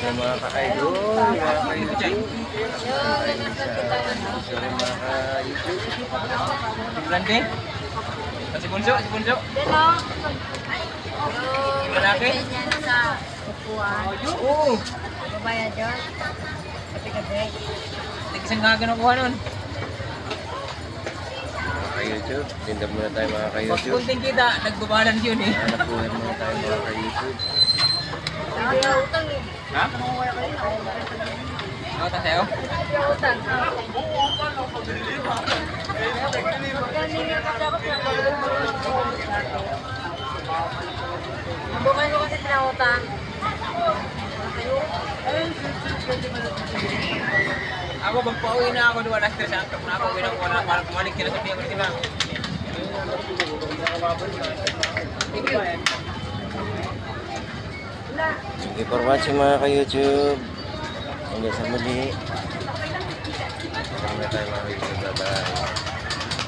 Yung mga ka-idol, mga ka-YouTube. Sorry mga ka-YouTube. Grande. Si Bunso, si Bunso. Yung Malaki? yan sa upuan. Oo. Babayad yun. Kapi-kapi. Tig-isang nga kinukuha nun. Mga ka-YouTube, tinda muna tayo mga Pag ka-YouTube. kunting kita, nagbabalan yun eh. Hanap buhay muna tayo mga ka-YouTube. Hindi ako utang eh. Ha? Wala kayo. Ako ta sa'yo? Hindi ako utang. Bukan ko kasi pinakutang. Ako, magpauwi na ako doon. Alas 3 ang na ako. Ginawa na para kumalik sila sa biya ko sila. Sige for watching mga ka-YouTube. Hanggang sa muli. Muna tayo mga ka-YouTube. Bye-bye.